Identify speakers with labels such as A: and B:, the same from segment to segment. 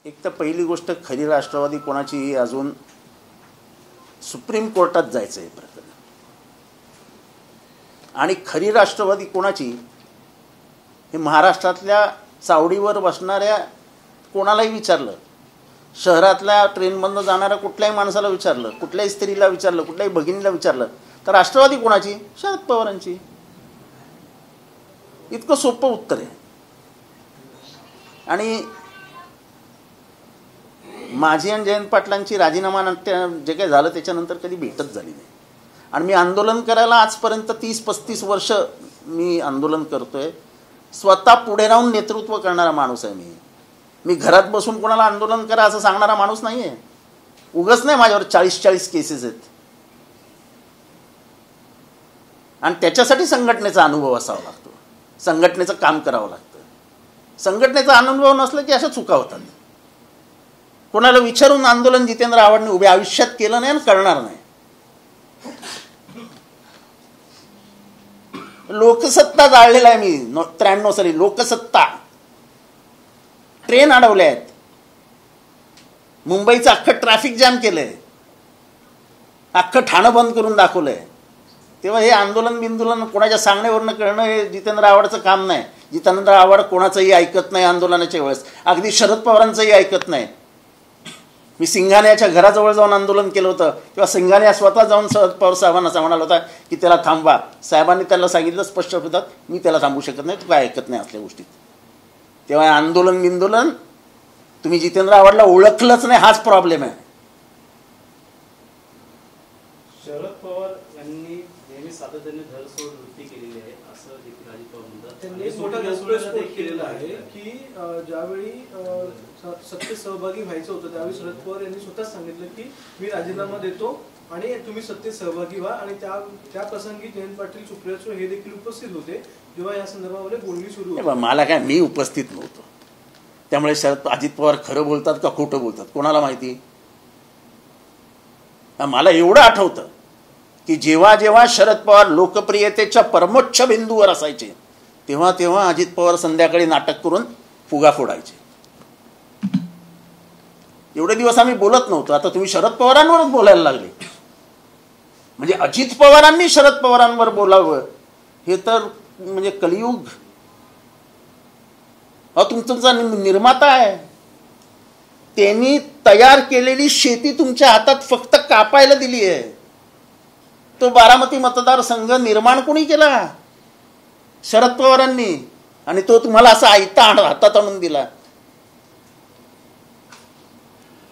A: एक तर पहिली गोष्ट, खरी राष्ट्रवादी कोणाची ही अजून सुप्रीम कोर्टात जायचं आहे प्रकरण. आणि खरी राष्ट्रवादी कोणाची हे महाराष्ट्रातल्या चावडीवर बसणाऱ्या कोणालाही विचारलं, शहरातल्या ट्रेनमधनं जाणाऱ्या कुठल्याही माणसाला विचारलं, कुठल्याही स्त्रीला विचारलं, कुठल्याही भगिनीला विचारलं, तर राष्ट्रवादी कोणाची? शरद पवारांची. इतकं सोपं उत्तर आहे. आणि माझी आणि जयंत पाटलांची राजीनामा जे काही झालं त्याच्यानंतर कधी भेटच झाली नाही. आणि मी आंदोलन करायला आजपर्यंत 30-35 वर्ष मी आंदोलन करतोय. स्वतः पुढे राहून नेतृत्व करणारा माणूस आहे मी घरात बसून कोणाला आंदोलन करा असं सांगणारा माणूस नाही आहे. उगाच नाही माझ्यावर 40 केसेस आहेत. आणि त्याच्यासाठी संघटनेचा अनुभव असावा लागतो, संघटनेचं काम करावं लागतं. संघटनेचा अनुभव नसला की अशा चुका होतात. कोणाला विचारून आंदोलन जितेंद्र आव्हाडने उभ्या आयुष्यात केलं नाही आणि करणार नाही. लोकसत्ता जाळलेला आहे मी 93 साली. लोकसत्ता ट्रेन अडवल्या आहेत, मुंबईचं अख्खं ट्रॅफिक जॅम केलंय, अख्खं ठाणं बंद करून दाखवलंय. तेव्हा हे आंदोलन बिंदोलन कोणाच्या सांगण्यावरनं करणं हे जितेंद्र आव्हाडचं काम नाही. जितेंद्र आव्हाड कोणाचंही ऐकत नाही आंदोलनाच्या वेळेस, अगदी शरद पवारांचंही ऐकत नाही. मी सिंघानियाच्या घराजवळ जाऊन आंदोलन केलं होतं तेव्हा सिंघानिया स्वतः जाऊन शरद पवार साहेबांना म्हणाला होता की त्याला थांबवा. साहेबांनी त्याला सांगितलं स्पष्ट शब्दात, मी त्याला थांबू शकत नाही, तू काय ऐकत नाही असल्या गोष्टीत. तेव्हा आंदोलन बिंदोलन तुम्ही जितेंद्र आव्हाडला ओळखलंच नाही, हाच प्रॉब्लेम आहे.
B: शरद पवार यांनी नेहमी सातत्याने धरसोड वृत्ती केलेली आहे असं देखील अजित पवार म्हणतात. त्यांनी मोठा घोषणा केलेला आहे की ज्यावेळी सत्तेत सहभागी व्हायचं होतं त्यावेळी शरद पवार यांनी स्वतःच सांगितलं की मी राजीनामा देतो आणि तुम्ही सत्तेत सहभागी व्हा. आणि त्या प्रसंगी जयंत पाटील सुप्रियासो हे देखील उपस्थित होते जेव्हा या संदर्भामध्ये बोलणी सुरू होती.
A: मला काय, मी उपस्थित नव्हतो, त्यामुळे अजित पवार खरं बोलतात का खोटं बोलतात कोणाला माहिती. मला एवढं आठवतं की जेव्हा जेव्हा शरद पवार लोकप्रियतेच्या परमोच्च बिंदूवर असायचे तेव्हा तेव्हा अजित पवार संध्याकाळी नाटक करून फुगा फोडायचे. एवढे दिवस आम्ही बोलत नव्हतो, आता तुम्ही शरद पवारांवरच बोलायला लागले. म्हणजे अजित पवारांनी शरद पवारांवर बोलावं हे तर म्हणजे कलियुग. तुमचा निर्माता आहे, त्यांनी तयार केलेली शेती तुमच्या हातात फक्त कापायला दिली आहे. तो बारामती मतदारसंघ निर्माण कोणी केला? शरद पवारांनी. आणि तो तुम्हाला असा आयता हातात आणून दिला.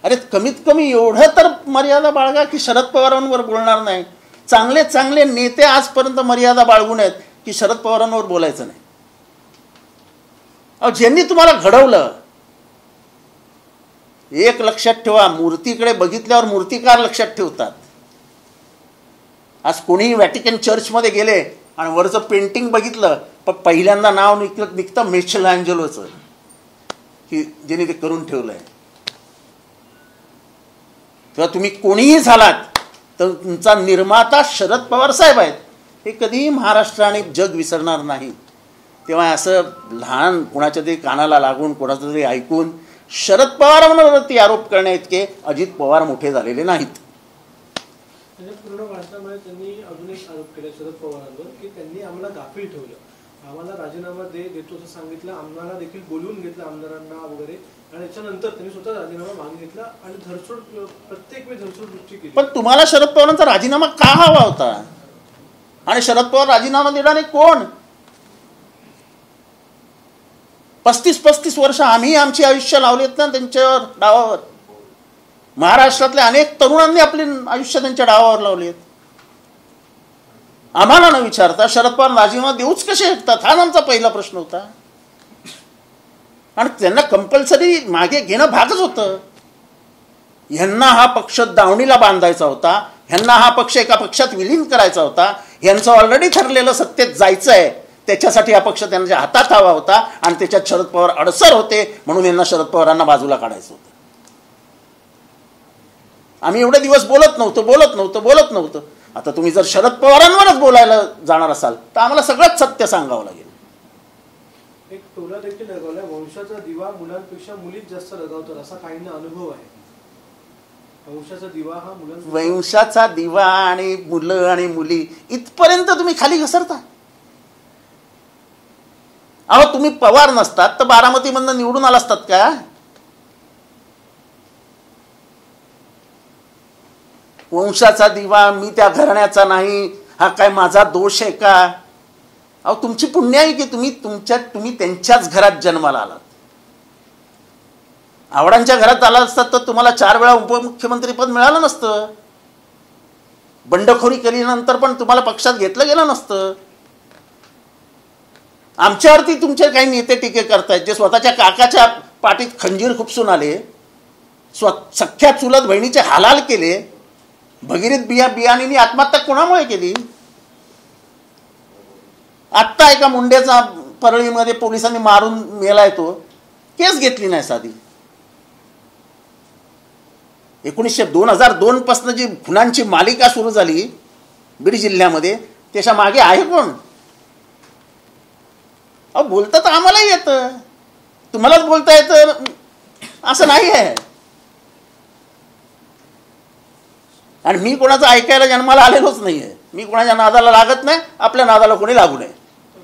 A: अरे कमीत कमी एवढं तर मर्यादा बाळगा की शरद पवारांवर बोलणार नाही. चांगले चांगले नेते आजपर्यंत मर्यादा बाळगून आहेत की शरद पवारांवर बोलायचं नाही. ज्यांनी तुम्हाला घडवलं, एक लक्षात ठेवा, मूर्तीकडे बघितल्यावर मूर्तिकार लक्षात ठेवतात. आज कोणीही व्हॅटिकन चर्चमध्ये गेले आणि वरचं पेंटिंग बघितलं पण पहिल्यांदा नाव निघतं मिकेलांजेलोचं, की ज्यांनी ते करून ठेवलंय. तेव्हा तुम्ही कोणीही झालात तर तुमचा निर्माता शरद पवार साहेब आहेत हे कधीही महाराष्ट्र आणि जग विसरणार नाही. तेव्हा असं लहान कोणाच्या तरी कानाला लागून कोणाचं तरी ऐकून शरद पवारांवरती आरोप करण्याइतके अजित पवार मोठे झालेले नाहीत.
B: पूर्ण भाषणामध्ये त्यांनी अजून एक आरोप केला शरद पवारांवर की त्यांनी आम्हाला गाफील ठेवलं, आम्हाला राजीनामा देतो असं सांगितलं, आम्हाला देखील बोलवून घेतलं आमदारांना वगैरे, आणि त्याच्यानंतर त्यांनी स्वतः राजीनामा मागितला आणि धरसोड प्रत्येक वेळी धरसोड वृत्ती केली.
A: पण तुम्हाला शरद पवारांचा राजीनामा का हवा होता? आणि शरद पवार राजीनामा देणारे कोण? 35 वर्ष आम्ही आमची आयुष्य लावलेत ना त्यांच्यावर डावावर. महाराष्ट्रातल्या अनेक तरुणांनी आपले आयुष्य त्यांच्या डावावर लावलेत. आम्हाला न विचारता शरद पवार राजीनामा देऊच कसे शकतात हा आमचा पहिला प्रश्न होता. आणि त्यांना कंपल्सरी मागे घेणं भागच होतं. ह्यांना हा पक्ष दावणीला बांधायचा होता, ह्यांना हा पक्ष एका पक्षात विलीन करायचा होता. ह्यांचं ऑलरेडी ठरलेलं सत्तेत जायचं आहे, त्याच्यासाठी हा पक्ष त्यांच्या हातात हवा होता आणि त्याच्यात शरद पवार अडसर होते म्हणून यांना शरद पवारांना बाजूला काढायचं होतं. आम्ही एवढे दिवस बोलत नव्हतो. आता तुम्ही जर शरद पवारांवरच बोलायला जाणार असाल तर आम्हाला सगळंच सत्य सांगावं लागेल.
B: एक टोला देखील लगावलाय, वंशाचा दिवा मुलांपेक्षा मुलीच जास्त लगावतात असा काहींना अनुभव आहे. वंशाचा दिवा हा
A: वंशाचा दिवा आणि मुलं आणि मुली इथपर्यंत तुम्ही खाली घसरता. अहो तुम्ही पवार नसतात तर बारामतीमधनं निवडून आला असतात का? वंशाचा दिवा, मी त्या घराण्याचा नाही, हा काय माझा दोष आहे का? अहो तुमची पुण्य आहे की तुम्ही त्यांच्याच घरात जन्माला आलात. आवडांच्या घरात आला असतात तर तुम्हाला 4 वेळा उपमुख्यमंत्री पद मिळालं नसतं. बंडखोरी केल्यानंतर पण तुम्हाला पक्षात घेतलं गेलं नसतं. आमच्यावरती तुमचे काही नेते टीके करतायत जे स्वतःच्या काकाच्या पाठीत खंजीर खुपसून आले, सख्या चुलत बहिणीचे हालाल केले. भगीरथ बियाणींनी आत्महत्या कोणामुळे केली? आत्ता एका मुंड्याचा परळीमध्ये पोलिसांनी मारून मेलाय, तो केस घेतली नाही साधी. 2002 पासून जी खुनांची मालिका सुरू झाली बीड जिल्ह्यामध्ये, त्याच्या मागे आहे कोण? अहो बोलता तर आम्हालाही येतं, तुम्हालाच बोलता येतं असं नाही आहे. आणि मी कोणाचं ऐकायला जन्माला आलेलोच नाहीये. मी कोणाच्या नादाला लागत नाही, आपल्या नादाला कोणी लागू नये.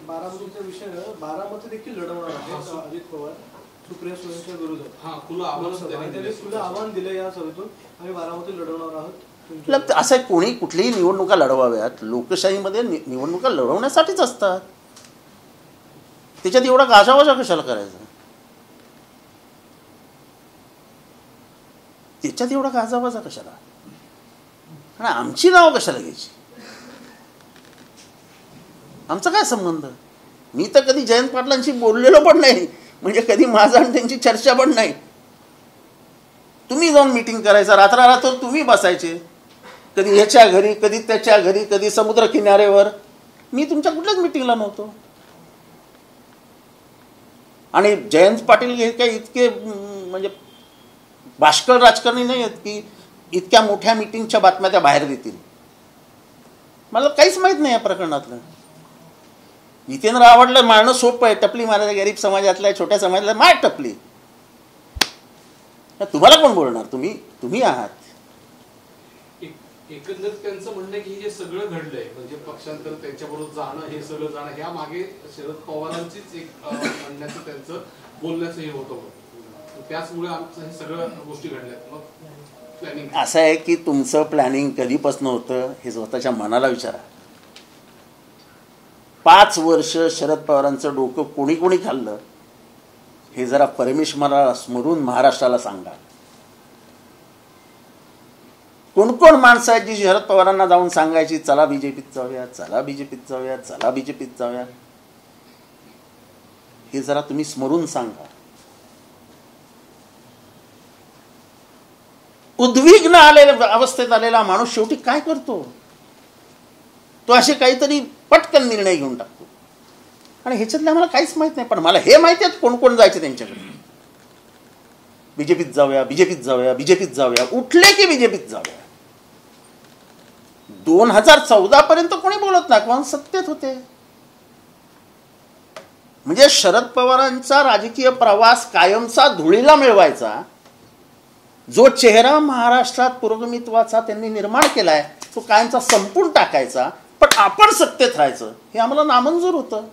B: बारामतीचा विषय, बारामती देखील लढवणार आहे अजित पवार सुप्रिया सुळेंच्या विरोधात. खुलं आव्हान दिलं या सभेतून, आम्ही बारामती लढवणार आहोत.
A: असं कोणी कुठलीही निवडणुका लढवाव्यात, लोकशाहीमध्ये निवडणुका लढवण्यासाठीच असतात. त्याच्यात एवढा गाजावाजा कशाला करायचा? त्याच्यात एवढा गाजावाजा कशाला? आणि आमची नावं कशाला घ्यायची? आमचा काय संबंध? मी तर कधी जयंत पाटलांशी बोललेलो पण नाही, म्हणजे कधी माझा आणि त्यांची चर्चा पण नाही. तुम्ही जाऊन मीटिंग करायचा, रात्र तुम्ही बसायचे, कधी ह्याच्या घरी, कधी त्याच्या घरी, कधी समुद्र किनाऱ्यावर. मी तुमच्या कुठल्याच मीटिंगला नव्हतो. आणि जयंत पाटील हे काही इतके म्हणजे बाष्कळ राजकारणी नाही आहेत की इतक्या मोठ्या मीटिंगच्या बातम्या त्या बाहेर देतील. मला काहीच माहित नाही या प्रकरणातलं. जितेंद्र आव्हाडला मारणं सोपं आहे, टपली मारायला गरीब समाजातल्या छोट्या समाजातल्या मार टपली. तुम्हाला कोण बोलणार? तुम्ही आहात.
C: एकंदरीत त्यांचं म्हणणं आहे की हे सगळं घडलंय म्हणजे पक्षांतर त्यांच्याबरोबर जाणं, हे सगळं जाणं, ह्या मागे शरद पवारांचीच एक म्हणण्याचं त्यांचं बोलण्याचं हे होतं. त्याचमुळे आमचं हे सगळं गोष्टी घडल्यात. मग प्लॅनिंग
A: असं आहे की तुमचं प्लॅनिंग कधीपासून होतं हे स्वतःच्या मनाला विचारा. 5 वर्ष शरद पवारांचं डोकं कोणी कोणी खाल्लं हे जरा परमेश्वराला स्मरून महाराष्ट्राला सांगा. कोण कोण माणसं आहेत जी शरद पवारांना जाऊन सांगायची चला बीजेपीत जाऊया, चला बीजेपीत जाऊया, चला बीजेपीत जाऊया? हे जरा तुम्ही स्मरून सांगा. उद्विग्न अवस्थेत आलेला माणूस शेवटी काय करतो? तो असे काहीतरी पटकन निर्णय घेऊन टाकतो. आणि ह्याच्यातलं आम्हाला काहीच माहित नाही, पण मला हे माहिती आहे कोण कोण जायचे त्यांच्याकडे. बीजेपीत जाऊया, बीजेपीत जाऊया, बीजेपीत जाऊया, उठले की बीजेपीत जाऊया. 2014 पर्यंत कोणी बोलत नाही, कोण सत्तेत होते. म्हणजे शरद पवारांचा राजकीय प्रवास कायमचा धुळीला मिळवायचा. जो चेहरा महाराष्ट्रात पुरोगमित्वाचा त्यांनी निर्माण केलाय तो कायमचा संपून टाकायचा, पण आपण सत्तेत राहायचं हे आम्हाला नामंजूर होतं.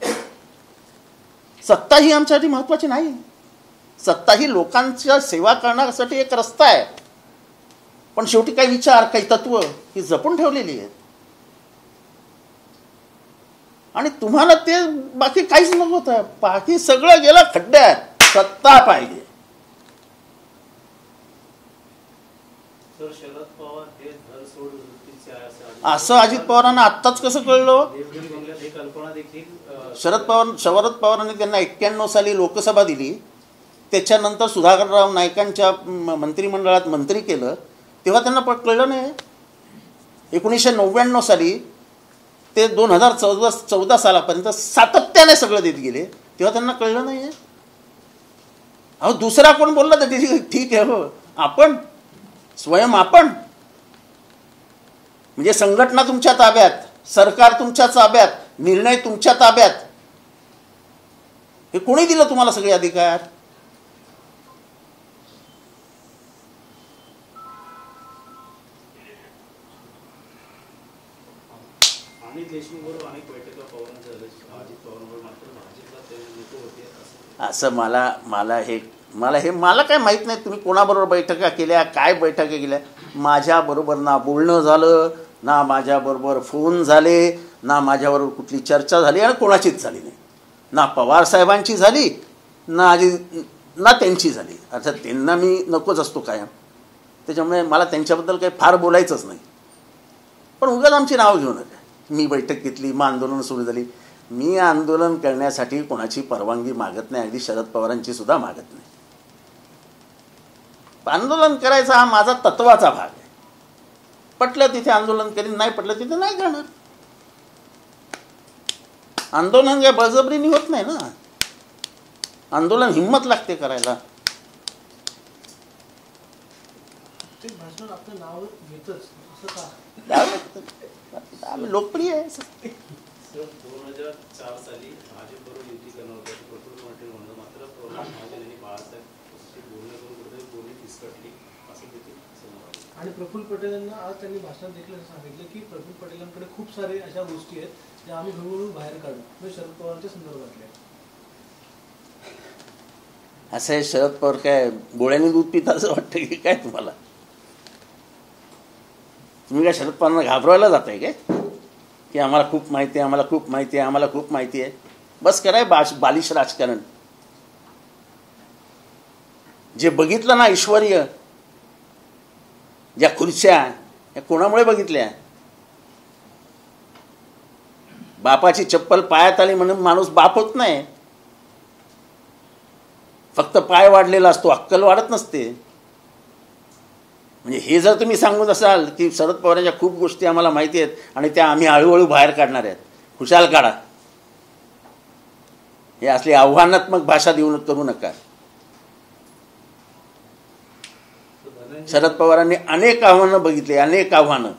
A: सत्ता ही आमच्यासाठी महत्वाची नाही. सत्ता ही लोकांच्या सेवा करण्यासाठी एक रस्ता आहे, पण शेवटी काही विचार, काही तत्व ही जपून ठेवलेली आहेत. आणि तुम्हाला ते बाकी काहीच नव्हतं, बाकी सगळं गेलं खड्ड्यात. सत्ता पाहिजे.
B: शरद पवार हे धरसोड वृत्तीचे आहे
A: असं अजित पवारांना आत्ताच कसं कळलं? शरद पवारांनी त्यांना 91 साली लोकसभा दिली, त्याच्यानंतर सुधाकरराव नाईकांच्या मंत्रिमंडळात मंत्री केलं, तेव्हा त्यांना कळलं नाही. 1999 साली ते 2014 सालापर्यंत सातत्याने सगळं देत गेले, तेव्हा त्यांना कळलं नाही. अहो दुसरा कोण बोलला तर ठीक आहे, हो आपण स्वयं आपण म्हणजे संघटना तुमच्या ताब्यात, सरकार तुमच्या ताब्यात, निर्णय तुमच्या ताब्यात. हे कोणी दिलं तुम्हाला सगळे अधिकार?
B: अनिल देशमुखबरोबर अनेक बैठका पवारांच्या झाल्या, अजित पवारांबरोबर, मात्र भाजपला ते नको होते
A: असं मला काय माहीत नाही तुम्ही कोणाबरोबर बैठका केल्या, काय बैठका केल्या. माझ्याबरोबर ना बोलणं झालं, ना माझ्याबरोबर फोन झाले, ना माझ्याबरोबर कुठली चर्चा झाली आणि कोणाचीच झाली नाही. ना पवार साहेबांची झाली, ना त्यांची झाली. अर्थात त्यांना मी नकोच असतो कायम, त्याच्यामुळे मला त्यांच्याबद्दल काही फार बोलायचंच नाही. पण उगाच आमची नाव घेऊ नका. मी बैठक घेतली, मग आंदोलन सुरू झाली. मी आंदोलन करण्यासाठी कोणाची परवानगी मागत नाही, अगदी शरद पवारांची सुद्धा मागत नाही. आंदोलन करायचा हा माझा तत्वाचा भाग आहे. पटलं तिथे आंदोलन करीन, नाही पटलं तिथे नाही करणार. आंदोलन काय बळजबरीने होत नाही ना. आंदोलन हिंमत लागते करायला.
B: ते भाषण आपलं नाव घेतच असं का?
A: आम्ही लोकप्रिय आहे.
B: 2004 साली भाजपबरोबर युती करणार होतं प्रफुल्ल पटेल म्हणलं, मात्र प्रल्हाद महाजन यांनी बाळासाहेब बोलणं करून कुठेतरी बोलणी फिसकटली असं देखील समजलं. आणि प्रफुल्ल पटेलांना आज त्यांनी भाषणात देखील सांगितलं की प्रफुल्ल पटेलांकडे खूप सारे अशा गोष्टी आहेत ज्या आम्ही हळूहळू बाहेर काढू, म्हणजे शरद पवारांच्या संदर्भातल्या.
A: असं आहे, शरद पवार काय गोळ्याने दूध पितात असं वाटतं की काय तुम्हाला? तुम्ही काय शरद पवारांना घाबरवायला जात आहे काय की आम्हाला खूप माहिती आहे, आम्हाला खूप माहिती आहे, आम्हाला खूप माहिती आहे? बस कराय बालिश राजकारण. जे बघितलं ना ऐश्वर्य, ज्या खुर्च्या, या कोणामुळे बघितल्या? बापाची चप्पल पायात आली म्हणून माणूस बाप होत नाही. फक्त पाय वाढलेला असतो, अक्कल वाढत नसते. म्हणजे हे जर तुम्ही सांगत असाल की शरद पवारांच्या खूप गोष्टी आम्हाला माहिती आहेत आणि त्या आम्ही हळूहळू बाहेर काढणार आहेत, खुशाल काढा. हे असली आव्हानात्मक भाषा देऊ करू नका. शरद पवारांनी अनेक आव्हानं बघितली, अनेक आव्हानं.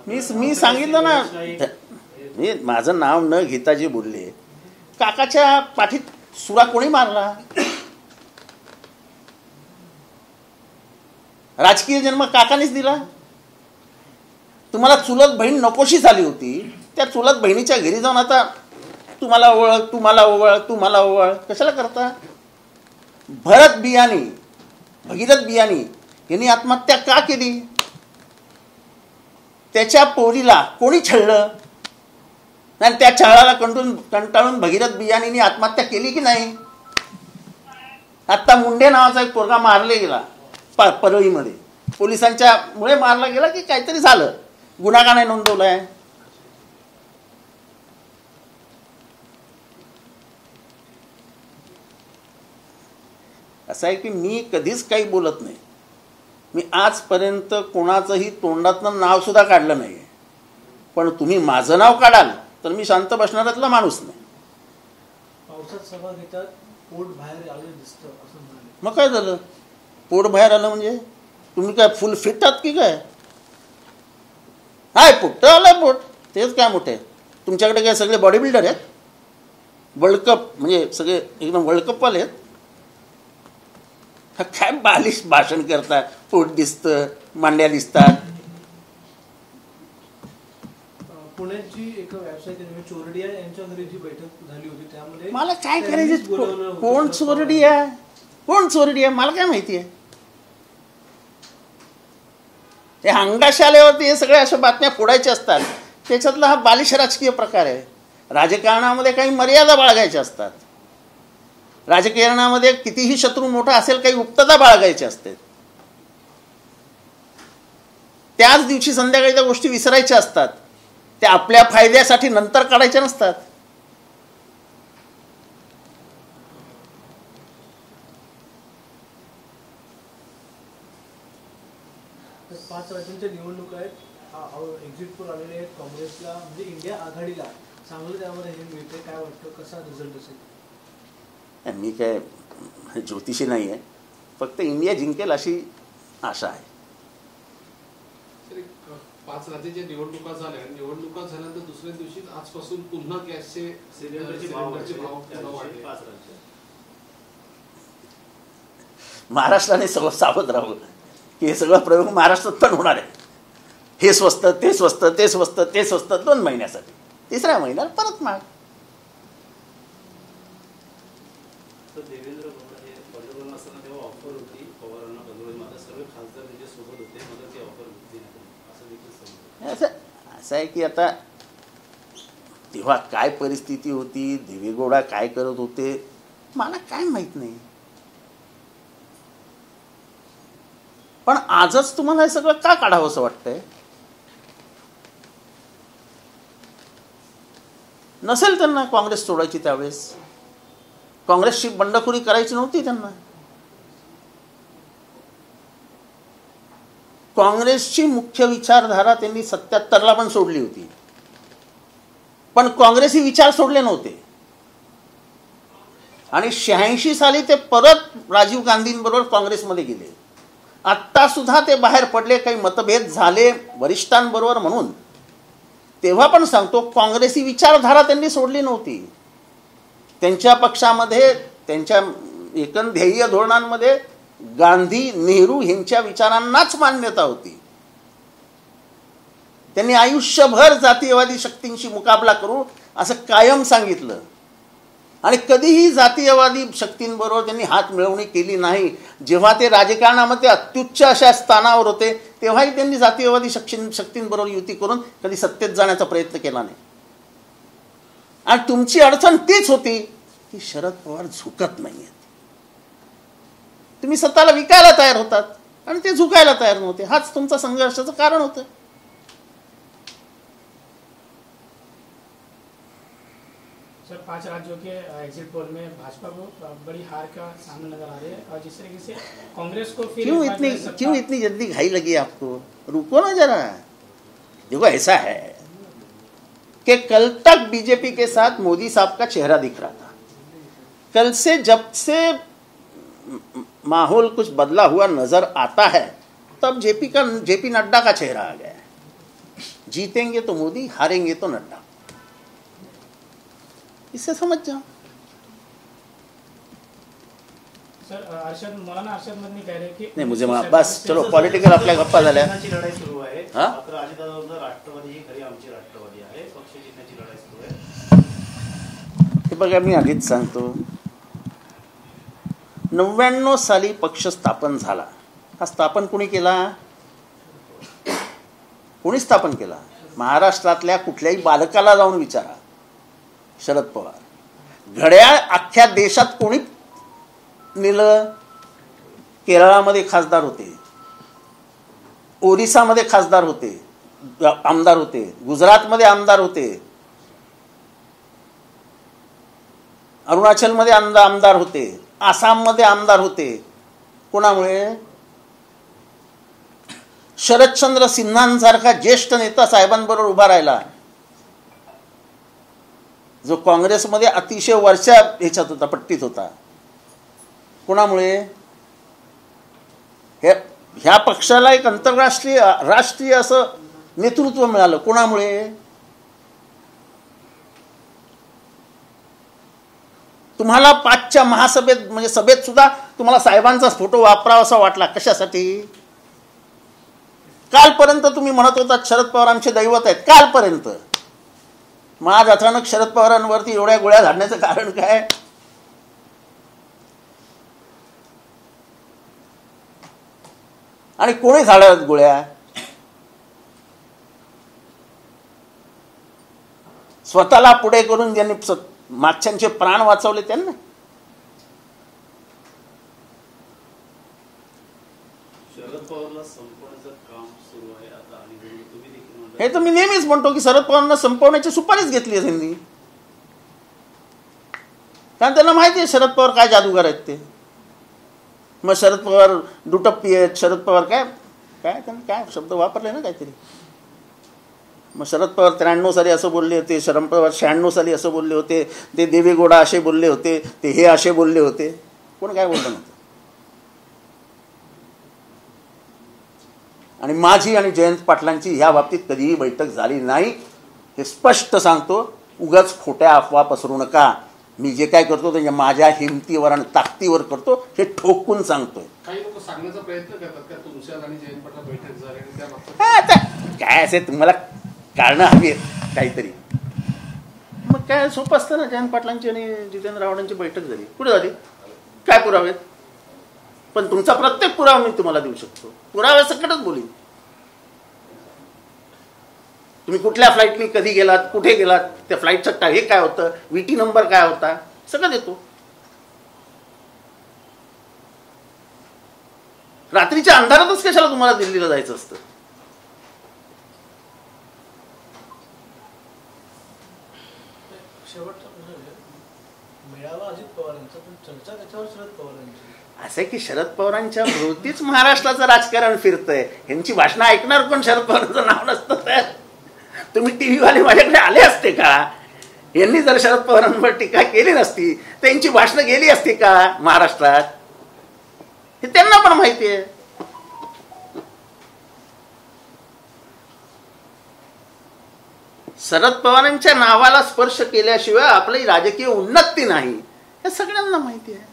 A: मी सांगितलं ना, मी माझं नाव न घेता जे बोलले, काकाच्या पाठीत सुरा कोणी मारला? राजकीय जन्म काकानेच दिला. तुम्हाला चुलत बहीण नकोशी झाली होती, त्या चुलत बहिणीच्या घरी जाऊन आता तुम्हाला ओळख, तुम्हाला ओळख, तुम्हाला ओळख कशाला करता? भरत बियाणी, भगीरथ बियाणी यांनी आत्महत्या का केली? त्याच्या पोरीला कोणी छळलं? आणि त्या छळाला कंटाळून भगीरथ बियाणींनी आत्महत्या केली की नाही? आत्ता मुंडे नावाचा एक पोरगा मारले गेला परळीमध्ये, पोलिसांच्या मुळे मारला गेला की काहीतरी झालं, गुन्हा का नाही नोंदवलाय? असं आहे की मी कधीच काही बोलत नाही. मी आजपर्यंत कोणाचंही तोंडातनं नाव सुद्धा काढलं नाही. पण तुम्ही माझं नाव काढाल तर मी शांत बसणाऱ्यातला माणूस नाही.
B: पावसात सभा घेतात, पोट बाहेर आलं दिसतं असं म्हणाले.
A: मग काय झालं? पोट बाहेर आलं म्हणजे तुम्ही काय फुल फिट आहात की काय? हाय पोट तर आलं, पोट तेच काय मोठे. तुमच्याकडे काय सगळे बॉडी बिल्डर आहेत? वर्ल्ड कप म्हणजे सगळे एकदम वर्ल्ड कपवाले आहेत? काय बालिश भाषण करतात, पोट दिसतं, मांड्या दिसतात.
B: पुण्याची एक व्यावसायिक चोरडिया यांच्या घरी जी बैठक झाली होती त्यामध्ये
A: मला काय करायचं? कोण चोरडिया, कोण चोरडिया मला काय माहिती आहे? हे अंगाशी आल्यावरती हे सगळे अशा बातम्या फोडायच्या असतात. त्याच्यातला हा बालिश राजकीय प्रकार आहे. राजकारणामध्ये काही मर्यादा बाळगायच्या असतात. राजकारणामध्ये कितीही शत्रू मोठा असेल, काही गुप्तता बाळगायची असते. त्याच दिवशी संध्याकाळी त्या गोष्टी विसरायच्या असतात. त्या आपल्या फायद्यासाठी नंतर काढायच्या नसतात.
B: पाच राज्यांच्या निवडणुका आहेत, एक्झिट पोल आलेले आहेत. काँग्रेसला म्हणजे इंडिया आघाडीला चांगलं त्यामध्ये हे मिळते. काय वाटतं, कसा रिझल्ट असेल?
A: मी काय ज्योतिषी नाही आहे, फक्त इंडिया जिंकेल अशी आशा आहे.
C: 5 राज्याच्या निवडणुका झाल्या, निवडणुका झाल्यानंतर दुसऱ्या दिवशी आजपासून पुन्हा गॅसचे
B: सिलेंडरचे भाव
C: पुन्हा वाढले.
B: 5 राज्य.
A: महाराष्ट्राने सगळं सावध राहावं की हे सगळं प्रयोग महाराष्ट्रात पण होणार आहे. हे स्वस्त ते स्वस्त ते स्वस्त ते स्वस्त 2 महिन्यासाठी, 3ऱ्या महिन्यात परत महाग.
B: तर देवेंद्र गौडा हे पंतप्रधान असताना तेव्हा ऑफर होती पवारांना पंतप्रधान, आता सर्व खासदार त्यांच्या सोबत होते, मला ती ऑफर होती असं देखील समजतं.
A: असं आहे की आता तेव्हा काय परिस्थिती होती, देवेगौडा काय करत होते मला काय माहीत नाही. पण आजच तुम्हाला हे सगळं का काढावं असं वाटतंय? नसेल त्यांना काँग्रेस सोडायची त्यावेळेस, काँग्रेसची बंडखोरी करायची नव्हती त्यांना. काँग्रेसची मुख्य विचारधारा त्यांनी 77ला पण सोडली होती, पण काँग्रेसी विचार सोडले नव्हते. आणि 86 साली ते परत राजीव गांधींबरोबर काँग्रेसमध्ये गेले. आत्ता सुद्धा ते बाहेर पडले, काही मतभेद झाले वरिष्ठांबरोबर म्हणून. तेव्हा पण सांगतो काँग्रेसी विचारधारा त्यांनी सोडली नव्हती. त्यांच्या पक्षामध्ये त्यांच्या एकूण ध्येय धोरणांमध्ये गांधी नेहरू यांच्या विचारांनाच मान्यता होती. त्यांनी आयुष्यभर जातीयवादी शक्तींशी मुकाबला करू असं कायम सांगितलं. आणि कधीही जातीयवादी शक्तींबरोबर त्यांनी हात मिळवणी केली नाही. जेव्हा ते राजकारणामध्ये अत्युच्च अशा स्थानावर होते तेव्हाही त्यांनी जातीयवादी शक्तींबरोबर युती करून कधी सत्तेत जाण्याचा प्रयत्न केला नाही. आणि तुमची अडचण तीच होती की शरद पवार झुकत नाहीयेत. तुम्ही स्वतःला विकायला तयार होतात आणि ते झुकायला तयार नव्हते. हाच तुमचा संघर्षाचं कारण होतं.
D: सर 5 राज्यों के एग्जिट पोल में भाजपा को बड़ी हार का सामना नजर आ रहा है, और जिस तरीके से कांग्रेस को फिर
A: क्यों इतनी जल्दी घाई लगी आपको? रुको ना जरा. देखो ऐसा है कि कल तक बीजेपी के साथ मोदी साहब का चेहरा दिख रहा था. कल से जब से माहौल कुछ बदला हुआ नजर आता है तब जेपी नड्डा का चेहरा आ गया है. जीतेंगे तो मोदी, हारेंगे तो नड्डा. इससे समझ जाओ.
D: सर मौलाना अरशद मदनी कह रहे कि
A: नाही मुझे बस चलो पॉलिटिकल आपल्या गप्पा झाल्या.
B: लढाई सुरू आहे.
A: हा?
B: मात्र अजितदादा राष्ट्रवादी ही खरी आमची राष्ट्रवादी आहे, पक्ष जिंकण्याची लढाई सुरू आहे.
A: हे बघा मी आधीच सांगतो 99 साली पक्ष स्थापन झाला. हा स्थापन कोणी केला? कोणी स्थापन केला? महाराष्ट्रातल्या कुठल्याही बालकाला जाऊन विचारा. शरद पवार. घड्याळ अख्ख्या देशात कोणी नेलं? केरळामध्ये खासदार होते, ओरिसामध्ये खासदार होते, आमदार होते, गुजरातमध्ये आमदार होते, अरुणाचलमध्ये आमदार होते, आसाममध्ये आमदार होते. कोणामुळे? शरदचंद्र सिन्हांसारखा ज्येष्ठ नेता साहेबांबरोबर उभा राहिला, जो काँग्रेसमध्ये अतिशय वर्षा ह्याच्यात होता, पट्टीत होता. कोणामुळे? ह्या पक्षाला एक आंतरराष्ट्रीय राष्ट्रीय असं नेतृत्व मिळालं. कोणामुळे? तुम्हाला 5च्या महासभेत म्हणजे सभेत सुद्धा तुम्हाला साहेबांचाच फोटो वापरावा असा वाटला. कशासाठी? कालपर्यंत तुम्ही म्हणत होता शरद पवार आमचे दैवत आहेत, कालपर्यंत. मग आज अचानक शरद पवारांवरती एवढ्या गोळ्या झाडण्याचं कारण काय? आणि कोणी झाडत गोळ्या? स्वतःला पुढे करून ज्यांनी मागच्यांचे प्राण वाचवले त्यांना.
B: शरद पवारला संपवण्याचं काम सुरू आहे आता. आणि तुम्ही देखील म्हणता
A: हे तर मी नेहमीच म्हणतो की शरद पवारांना संपवण्याची सुपारीच घेतली आहे त्यांनी. कारण त्यांना माहिती आहे शरद पवार काय जादूगार आहेत ते. मग शरद पवार दुटप्पी आहेत, शरद पवार काय काय त्यांनी काय शब्द वापरले ना काहीतरी. मग शरद पवार 93 साली असं बोलले होते, शरद पवार 96 साली असं बोलले होते, ते देवेगौडा असे बोलले होते, ते हे असे बोलले होते. कोण काय बोललं नव्हतं. आणि माझी आणि जयंत पाटलांची ह्या बाबतीत कधीही बैठक झाली नाही, हे स्पष्ट सांगतो. उगाच खोट्या अफवा पसरू नका. मी जे काय करतो ते माझ्या हिमतीवर आणि ताकदीवर करतो, हे ठोकून सांगतोय.
C: काही लोक सांगण्याचा प्रयत्न करतात का तुमच्या आणि जयंत पाटला बैठक झाली आणि त्या मागचं
A: आता काय असे तुम्हाला कारणं हवी आहेत काहीतरी. मग काय सोपं असतं ना, जयंत पाटलांची आणि जितेंद्र आव्हाडांची बैठक झाली, कुठे झाली, काय पुरावे? पण तुमचा प्रत्येक पुरावा मी तुम्हाला देऊ शकतो, पुराव्यासकटच बोलीन. तुम्ही कुठल्या फ्लाईटनी कधी गेलात, कुठे गेलात, त्या फ्लाईटचं हे काय होतं, VT नंबर काय होता, सगळं देतो. रात्रीच्या अंधारातच कशाला तुम्हाला दिल्लीला जायचं असतं?
B: शेवटचा प्रश्न आहे, मेळावा अजित पवारांचा, पण चर्चा त्याच्यावर शरद पवारांची.
A: असं आहे की शरद पवारांच्या भोवतीच महाराष्ट्राचं राजकारण फिरतंय. ह्यांची भाषणं ऐकणार कोण? शरद पवारांचं नाव नसतं तर तुम्ही TV वाले माझ्याकडे आले असते का? यांनी जर शरद पवारांवर टीका केली नसती, त्यांची भाषणं गेली असती का महाराष्ट्रात? हे त्यांना पण माहिती आहे. शरद पवारांच्या नावाला स्पर्श केल्याशिवाय आपली राजकीय उन्नती नाही, हे सगळ्यांना माहिती आहे.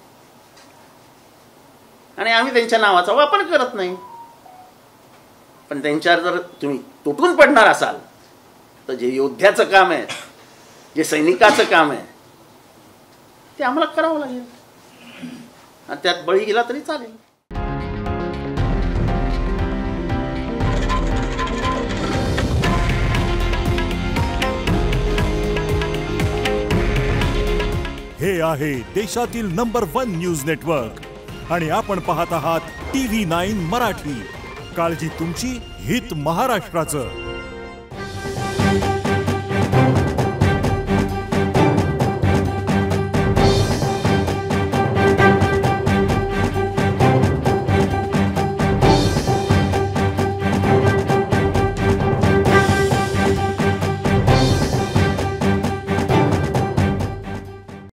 A: आणि आम्ही त्यांच्या नावाचा वापर करत नाही. पण त्यांच्यावर जर तुम्ही तुटून पडणार असाल तर जे योद्ध्याचं काम आहे, जे सैनिकाचं काम आहे, ते आम्हाला करावं लागेल. आणि त्यात बळी गेला तरी चालेल.
E: हे आहे देशातील नंबर 1 न्यूज नेटवर्क आणि आपण पाहत आहात TV9 मराठी. काळजी तुमची, हित महाराष्ट्राचं.